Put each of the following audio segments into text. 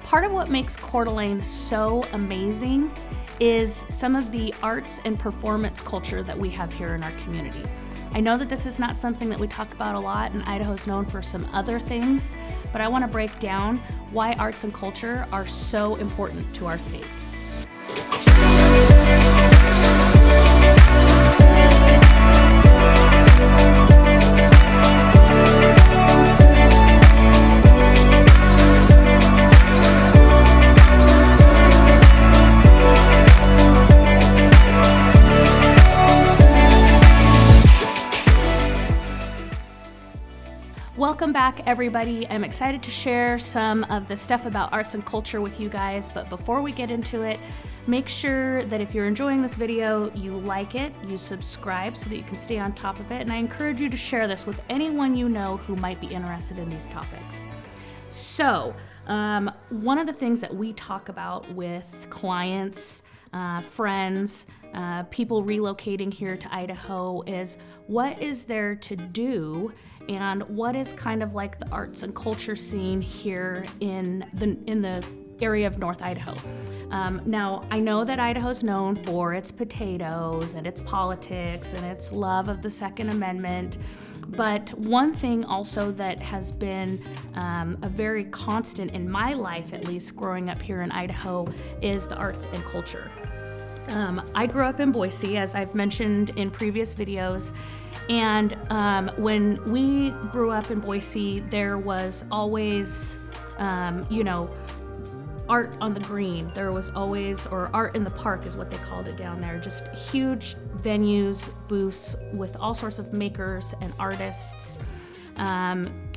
Part of what makes Coeur d'Alene so amazing is some of the arts and performance culture that we have here in our community. I know that this is not something that we talk about a lot, and Idaho's known for some other things, but I want to break down why arts and culture are so important to our state. Welcome back, everybody. I'm excited to share some of the stuff about arts and culture with you guys, but before we get into it, make sure that if you're enjoying this video, you like it, you subscribe so that you can stay on top of it, and I encourage you to share this with anyone you know who might be interested in these topics. So, one of the things that we talk about with clients, friends, people relocating here to Idaho is what is there to do and what is kind of like the arts and culture scene here in the area of North Idaho. Now, I know that Idaho's known for its potatoes and its politics and its love of the Second Amendment, but one thing also that has been a very constant in my life, at least growing up here in Idaho, is the arts and culture. I grew up in Boise, as I've mentioned in previous videos, and when we grew up in Boise, there was always, art on the green. There was always, or art in the park is what they called it down there, just huge venues, booths with all sorts of makers and artists.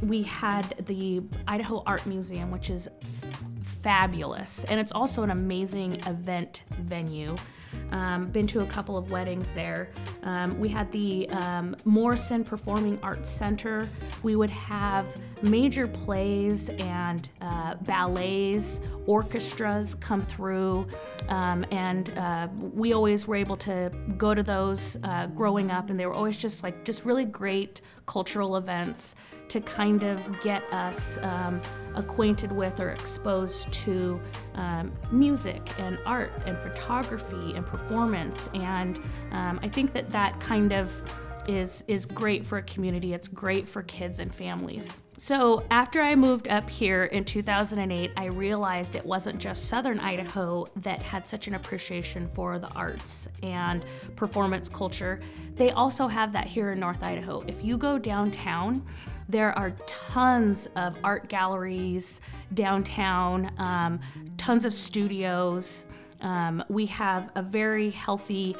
We had the Idaho Art Museum, which is fabulous, and it's also an amazing event venue. Been to a couple of weddings there. We had the Morrison Performing Arts Center. We would have major plays and ballets, orchestras come through, and we always were able to go to those growing up, and they were always just really great cultural events to kind of get us acquainted with or exposed to music and art and photography and performance, and I think that kind of is great for a community. It's great for kids and families. So after I moved up here in 2008, I realized it wasn't just Southern Idaho that had such an appreciation for the arts and performance culture. They also have that here in North Idaho. If you go downtown, there are tons of art galleries downtown, tons of studios. We have a very healthy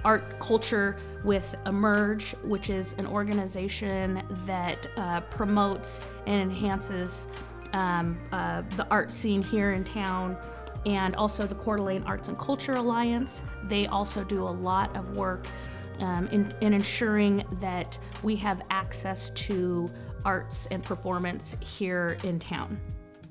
art culture with Emerge, which is an organization that promotes and enhances the art scene here in town, and also the Coeur d'Alene Arts and Culture Alliance. They also do a lot of work in ensuring that we have access to arts and performance here in town.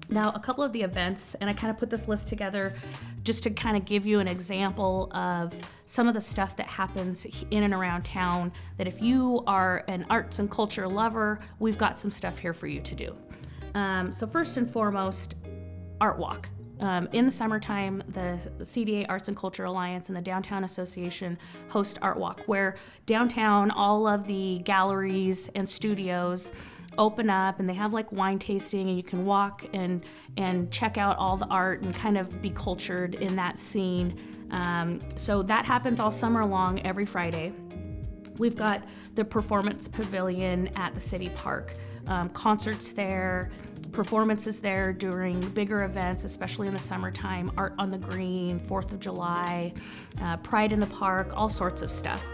Now, a couple of the events, and I kind of put this list together just to kind of give you an example of some of the stuff that happens in and around town, that if you are an arts and culture lover, we've got some stuff here for you to do. So first and foremost, Art Walk. In the summertime, the CDA Arts and Culture Alliance and the Downtown Association host Art Walk, where downtown all of the galleries and studios open up, and they have like wine tasting, and you can walk and check out all the art and kind of be cultured in that scene. So that happens all summer long, every Friday. We've got the Performance Pavilion at the city park. Concerts there, performances there during bigger events, especially in the summertime, Art on the Green, 4th of July, Pride in the Park, all sorts of stuff.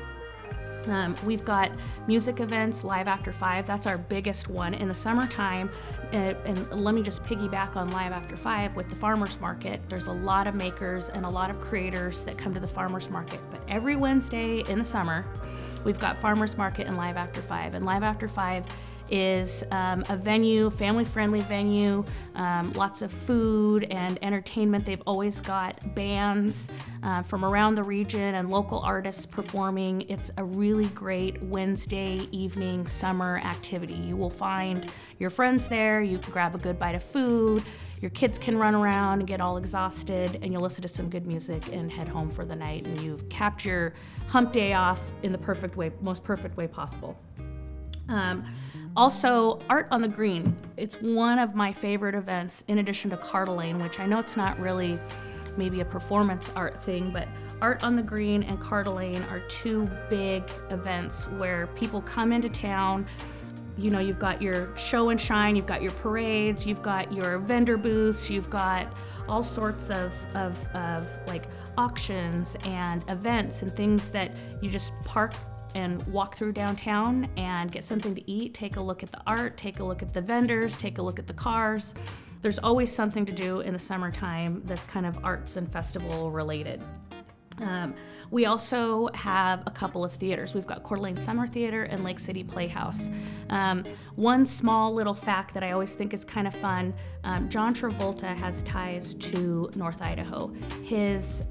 We've got music events, Live After 5. That's our biggest one in the summertime. And let me just piggyback on Live After 5 with the farmers market. There's a lot of makers and a lot of creators that come to the farmers market. But every Wednesday in the summer, we've got farmers market and Live After 5. And Live After 5 is a venue, family-friendly venue, lots of food and entertainment. They've always got bands from around the region and local artists performing. It's a really great Wednesday evening summer activity. You will find your friends there, you can grab a good bite of food, your kids can run around and get all exhausted, and you'll listen to some good music and head home for the night, and you've capped your hump day off in the most perfect way possible. Also, Art on the Green. It's one of my favorite events, in addition to Coeur d'Alene, which I know it's not really maybe a performance art thing, but Art on the Green and Coeur d'Alene are two big events where people come into town. You know, you've got your show and shine, you've got your parades, you've got your vendor booths, you've got all sorts of like auctions and events and things that you just park and walk through downtown and get something to eat, take a look at the art, take a look at the vendors, take a look at the cars. There's always something to do in the summertime that's kind of arts and festival related. We also have a couple of theaters. We've got Coeur d'Alene Summer Theater and Lake City Playhouse. One small little fact that I always think is kind of fun, John Travolta has ties to North Idaho.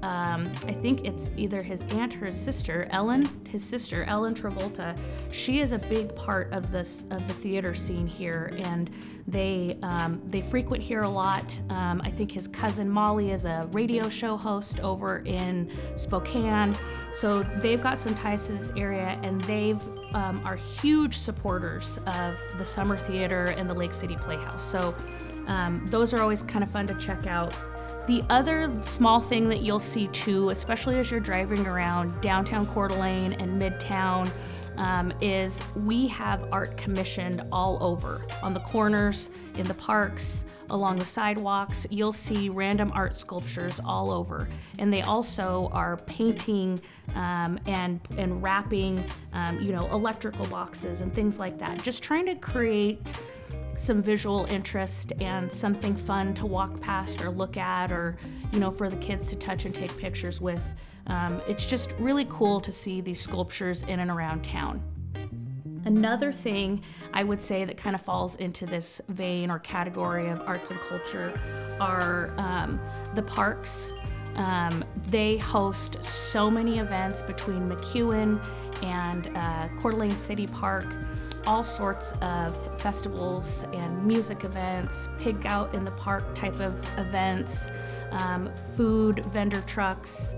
I think it's either his aunt or his sister Ellen Travolta, she is a big part of the theater scene here, and they frequent here a lot. I think his cousin Molly is a radio show host over in Spokane. So they've got some ties to this area, and they've are huge supporters of the Summer Theater and the Lake City Playhouse. So those are always kind of fun to check out. The other small thing that you'll see too, especially as you're driving around downtown Coeur d'Alene and Midtown, is we have art commissioned all over. On the corners, in the parks, along the sidewalks, you'll see random art sculptures all over. And they also are painting and wrapping, electrical boxes and things like that. Just trying to create some visual interest and something fun to walk past or look at, or, for the kids to touch and take pictures with. It's just really cool to see these sculptures in and around town. Another thing I would say that kind of falls into this vein or category of arts and culture are the parks. They host so many events between McEwen and Coeur d'Alene City Park, all sorts of festivals and music events, pig out in the park type of events, food vendor trucks.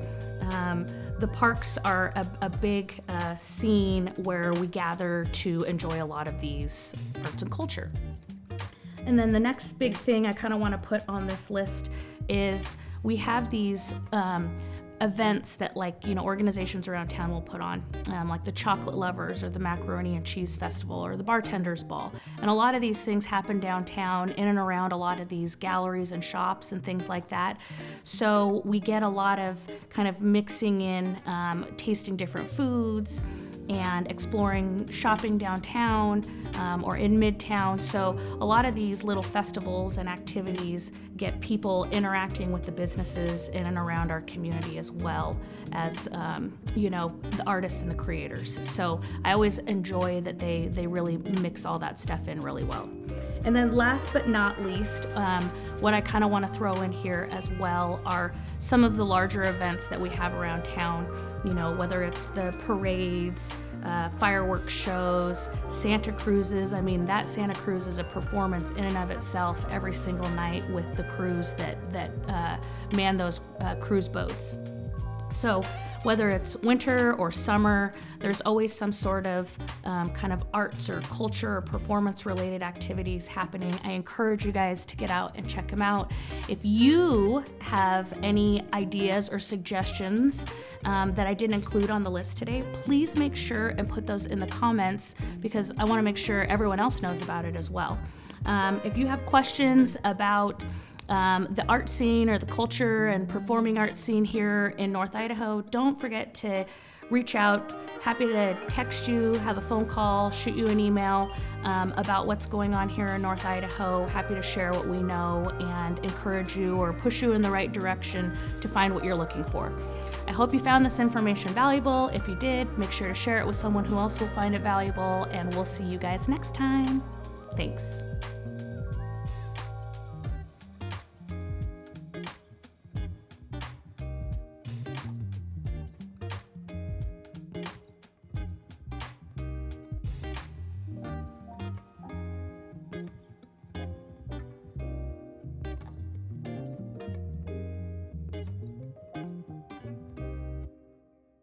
The parks are a big scene where we gather to enjoy a lot of these arts and culture. And then the next big thing I kind of want to put on this list is we have these events that organizations around town will put on, like the Chocolate Lovers or the Macaroni and Cheese Festival or the Bartender's Ball. And a lot of these things happen downtown in and around a lot of these galleries and shops and things like that. So we get a lot of kind of mixing in, tasting different foods and exploring shopping downtown or in Midtown. So a lot of these little festivals and activities get people interacting with the businesses in and around our community, as well as the artists and the creators. So I always enjoy that they really mix all that stuff in really well. And then last but not least, what I kind of want to throw in here as well are some of the larger events that we have around town, whether it's the parades, fireworks shows, Santa Cruises. I mean, that Santa Cruise is a performance in and of itself every single night with the crews that man those cruise boats. So whether it's winter or summer, there's always some sort of kind of arts or culture or performance related activities happening. I encourage you guys to get out and check them out. If you have any ideas or suggestions that I didn't include on the list today, please make sure and put those in the comments, because I want to make sure everyone else knows about it as well. If you have questions about the art scene or the culture and performing arts scene here in North Idaho, don't forget to reach out. Happy to text you, have a phone call, shoot you an email about what's going on here in North Idaho. Happy to share what we know and encourage you or push you in the right direction to find what you're looking for. I hope you found this information valuable. If you did, make sure to share it with someone who else will find it valuable, and we'll see you guys next time. Thanks.